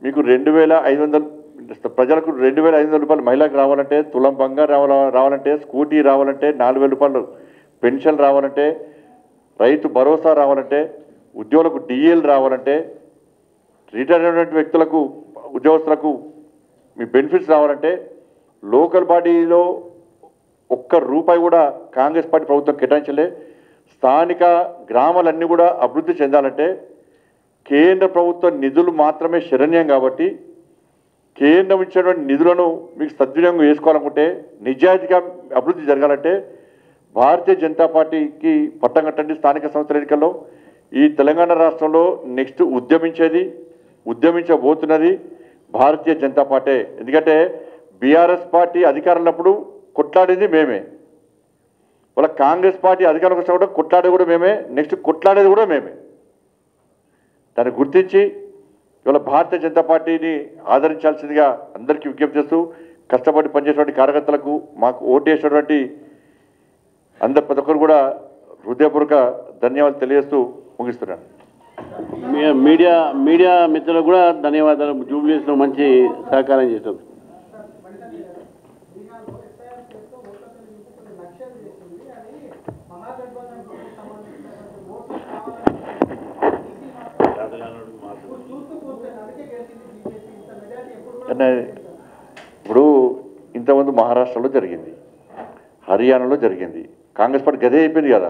మీకు 2500 ప్రజలకు 2500 రూపాయలు మహిళలకు రావాలంటే, తులం బంగారు రావాలంటే, స్కూటీ రావాలంటే, 4000 రూపాయలు పెన్షన్ రావాలంటే, రైతు భరోసా రావాలంటే, ఉద్యోగులకు డిఏలు రావాలంటే, రిటైర్ అయినటువంటి వ్యక్తులకు ఉద్యోగస్తులకు మీ బెనిఫిట్స్ రావాలంటే, లోకల్ బాడీలో ఒక్క రూపాయి కూడా కాంగ్రెస్ పార్టీ ప్రభుత్వం కేటాయించలే. స్థానిక గ్రామాలన్నీ కూడా అభివృద్ధి చెందాలంటే కేంద్ర ప్రభుత్వ నిధులు మాత్రమే శరణ్యం. కాబట్టి కేంద్రం ఇచ్చినటువంటి నిధులను మీకు సద్వినియోగం చేసుకోవాలనుకుంటే, నిజాయితీగా అభివృద్ధి జరగాలంటే భారతీయ జనతా పార్టీకి పట్టం కట్టండి. స్థానిక సంస్థల ఎన్నికల్లో ఈ తెలంగాణ రాష్ట్రంలో నెక్స్ట్ ఉద్యమించబోతున్నది భారతీయ జనతా పార్టీ. ఎందుకంటే బీఆర్ఎస్ పార్టీ అధికారంలో కొట్లాడేది మేమే, వాళ్ళ కాంగ్రెస్ పార్టీ అధికారంలోకి వచ్చినా కూడా కొట్లాడేది కూడా మేమే, నెక్స్ట్ కొట్లాడేది కూడా మేమే. దాన్ని గుర్తించి ఇవాళ భారతీయ జనతా పార్టీని ఆదరించాల్సిందిగా అందరికీ విజ్ఞప్తి చేస్తూ, కష్టపడి పనిచేసేటువంటి కార్యకర్తలకు, మాకు ఓటేసినటువంటి ప్రతి ఒక్కరు కూడా హృదయపూర్వక ధన్యవాదాలు తెలియజేస్తూ ముగిస్తున్నాను. మీడియా మిత్రులకు కూడా ధన్యవాదాలు. జూబ్లీస్లో మంచి సహకారం చేశారు. ఇప్పుడు ఇంతకుముందు మహారాష్ట్రలో జరిగింది, హర్యానాలో జరిగింది, కాంగ్రెస్ పార్టీ గదే అయిపోయింది కదా.